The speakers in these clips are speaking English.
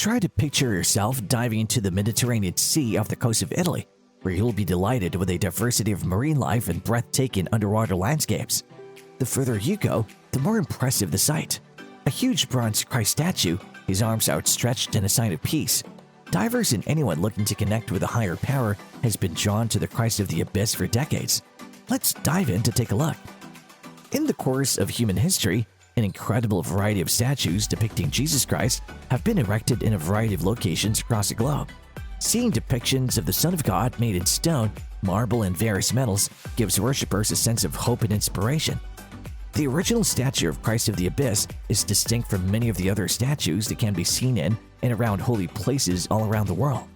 Try to picture yourself diving into the Mediterranean Sea off the coast of Italy, where you'll be delighted with a diversity of marine life and breathtaking underwater landscapes. The further you go, the more impressive the sight. A huge bronze Christ statue, his arms outstretched in a sign of peace. Divers and anyone looking to connect with a higher power has been drawn to the Christ of the Abyss for decades. Let's dive in to take a look. In the course of human history, an incredible variety of statues depicting Jesus Christ have been erected in a variety of locations across the globe. Seeing depictions of the Son of God made in stone, marble, and various metals gives worshippers a sense of hope and inspiration. The original statue of Christ of the Abyss is distinct from many of the other statues that can be seen in and around holy places all around the world.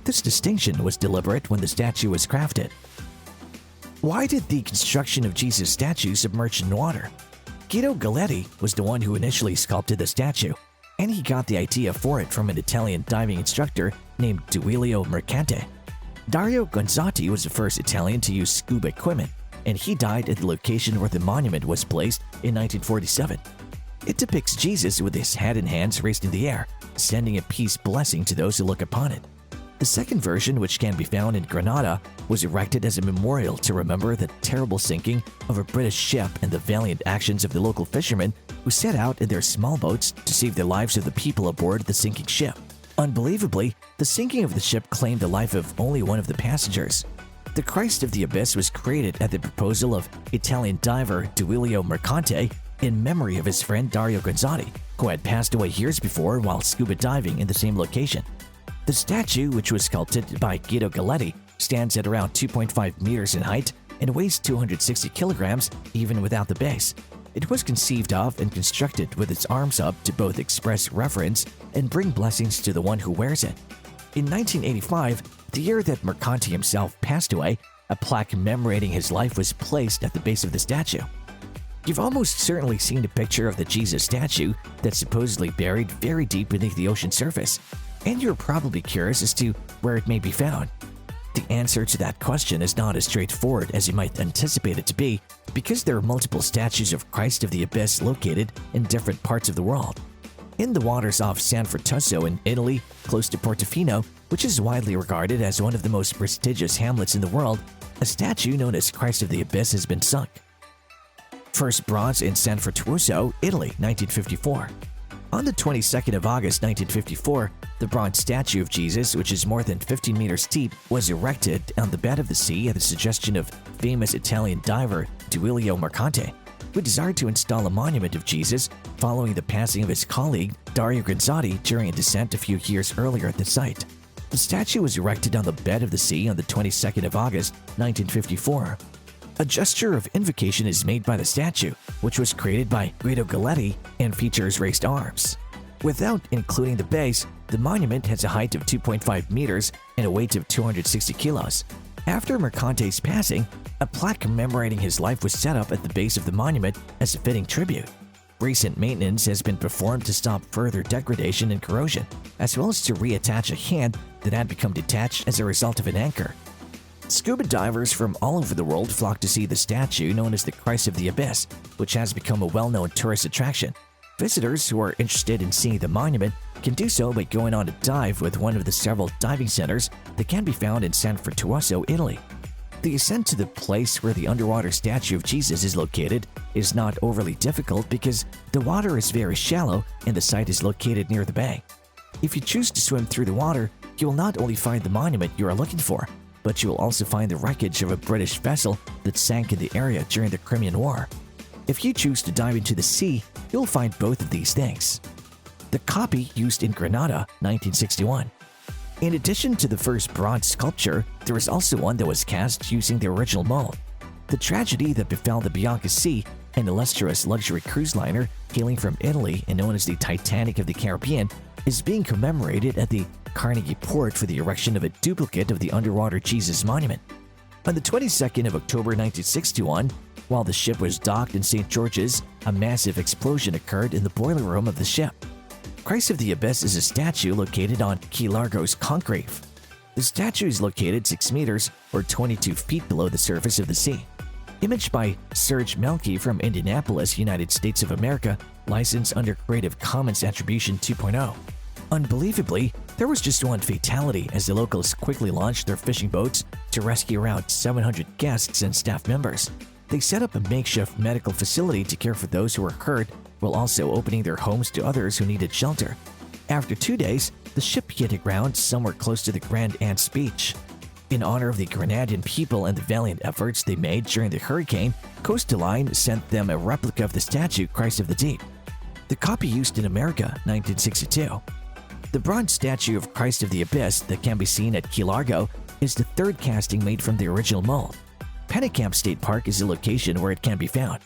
This distinction was deliberate when the statue was crafted. Why did the construction of Jesus' statue submerge in water? Guido Galletti was the one who initially sculpted the statue, and he got the idea for it from an Italian diving instructor named DUILIO Mercante. Dario Gonzatti was the first Italian to use scuba equipment, and he died at the location where the monument was placed in 1947. It depicts Jesus with his head and hands raised in the air, sending a peace blessing to those who look upon it. The second version, which can be found in Granada, was erected as a memorial to remember the terrible sinking of a British ship and the valiant actions of the local fishermen who set out in their small boats to save the lives of the people aboard the sinking ship. Unbelievably, the sinking of the ship claimed the life of only one of the passengers. The Christ of the Abyss was created at the proposal of Italian diver Duilio Mercante in memory of his friend Dario Gonzatti, who had passed away years before while scuba diving in the same location. The statue, which was sculpted by Guido Galletti, stands at around 2.5 meters in height and weighs 260 kilograms even without the base. It was conceived of and constructed with its arms up to both express reverence and bring blessings to the one who wears it. In 1985, the year that Mercante himself passed away, a plaque commemorating his life was placed at the base of the statue. You've almost certainly seen a picture of the Jesus statue that's supposedly buried very deep beneath the ocean surface, and you're probably curious as to where it may be found. The answer to that question is not as straightforward as you might anticipate it to be, because there are multiple statues of Christ of the Abyss located in different parts of the world. In the waters off San Fruttuoso in Italy, close to Portofino, which is widely regarded as one of the most prestigious hamlets in the world, a statue known as Christ of the Abyss has been sunk. First bronze in San Fruttuoso, Italy, 1954. On the 22nd of August 1954, the bronze statue of Jesus, which is more than 15 meters deep, was erected on the bed of the sea at the suggestion of famous Italian diver Duilio Mercante, who desired to install a monument of Jesus following the passing of his colleague Dario Gonzatti during a descent a few years earlier at the site. The statue was erected on the bed of the sea on the 22nd of August 1954. A gesture of invocation is made by the statue, which was created by Guido Galletti and features raised arms. Without including the base, the monument has a height of 2.5 meters and a weight of 260 kilos. After Mercante's passing, a plaque commemorating his life was set up at the base of the monument as a fitting tribute. Recent maintenance has been performed to stop further degradation and corrosion, as well as to reattach a hand that had become detached as a result of an anchor. Scuba divers from all over the world flock to see the statue known as the Christ of the Abyss, which has become a well-known tourist attraction. Visitors who are interested in seeing the monument can do so by going on a dive with one of the several diving centers that can be found in San Fruttuoso, Italy. The ascent to the place where the underwater statue of Jesus is located is not overly difficult because the water is very shallow and the site is located near the bay. If you choose to swim through the water, you will not only find the monument you are looking for, but you will also find the wreckage of a British vessel that sank in the area during the Crimean War. If you choose to dive into the sea, you'll find both of these things. The copy used in Granada, 1961. In addition to the first bronze sculpture, there was also one that was cast using the original mold. The tragedy that befell the BIANCA Sea, an illustrious luxury cruise liner hailing from Italy and known as the Titanic of the Caribbean, is being commemorated at the Carnegie Port for the erection of a duplicate of the underwater Jesus monument. On the 22nd of October 1961, while the ship was docked in St. George's, a massive explosion occurred in the boiler room of the ship. Christ of the Abyss is a statue located on Key Largo's Concrete. The statue is located 6 meters or 22 feet below the surface of the sea. Imaged by Serge Melky from Indianapolis, United States of America, licensed under Creative Commons Attribution 2.0. Unbelievably, there was just one fatality as the locals quickly launched their fishing boats to rescue around 700 guests and staff members. They set up a makeshift medical facility to care for those who were hurt while also opening their homes to others who needed shelter. After 2 days, the ship hit aground somewhere close to the Grand Anse Beach. In honor of the Grenadian people and the valiant efforts they made during the hurricane, Costa Line sent them a replica of the statue Christ of the Deep. The copy used in America, 1962. The bronze statue of Christ of the Abyss that can be seen at Key Largo is the third casting made from the original mold. Pennicamp State Park is the location where it can be found.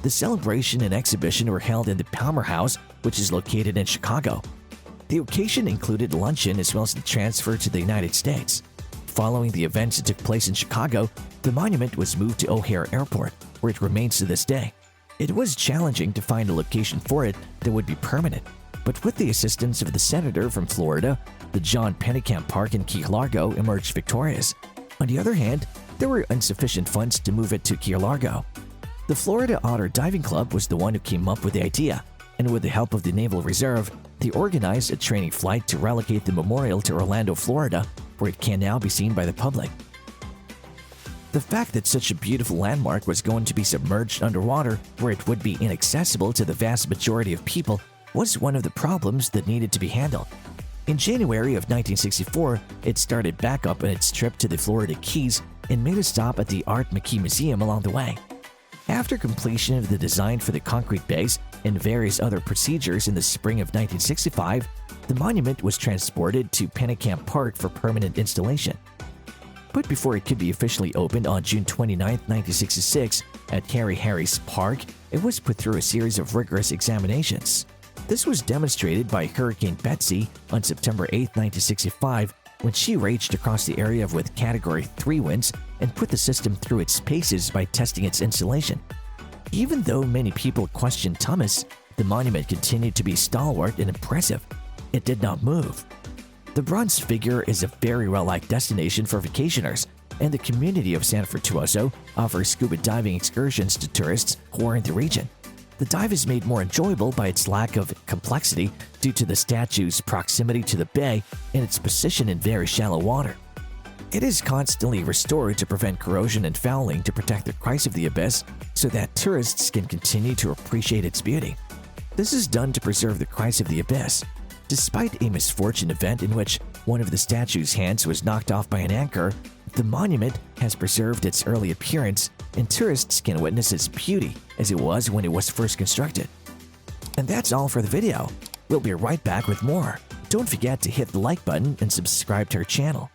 The celebration and exhibition were held in the Palmer House, which is located in Chicago. The occasion included luncheon as well as the transfer to the United States. Following the events that took place in Chicago, the monument was moved to O'Hare Airport, where it remains to this day. It was challenging to find a location for it that would be permanent, but with the assistance of the senator from Florida, the John Pennicamp Park in Key Largo emerged victorious. On the other hand, there were insufficient funds to move it to Key Largo. The Florida Otter Diving Club was the one who came up with the idea, and with the help of the Naval Reserve, they organized a training flight to relocate the memorial to Orlando, Florida, where it can now be seen by the public. The fact that such a beautiful landmark was going to be submerged underwater where it would be inaccessible to the vast majority of people was one of the problems that needed to be handled. In January of 1964, it started back up on its trip to the Florida Keys and made a stop at the Art McKee Museum along the way. After completion of the design for the concrete base and various other procedures in the spring of 1965, the monument was transported to Pennicamp Park for permanent installation. But before it could be officially opened on June 29, 1966, at Harry Harris Park, it was put through a series of rigorous examinations. This was demonstrated by Hurricane Betsy on September 8, 1965, when she raged across the area with Category 3 winds and put the system through its paces by testing its insulation. Even though many people questioned Thomas, the monument continued to be stalwart and impressive. It did not move. The bronze figure is a very well-liked destination for vacationers, and the community of San Fruttuoso offers scuba diving excursions to tourists who are in the region. The dive is made more enjoyable by its lack of complexity due to the statue's proximity to the bay and its position in very shallow water. It is constantly restored to prevent corrosion and fouling to protect the Christ of the Abyss so that tourists can continue to appreciate its beauty. This is done to preserve the Christ of the Abyss. Despite a misfortune event in which one of the statue's hands was knocked off by an anchor, the monument has preserved its early appearance and tourists can witness its beauty as it was when it was first constructed. And that's all for the video. We'll be right back with more. Don't forget to hit the like button and subscribe to our channel.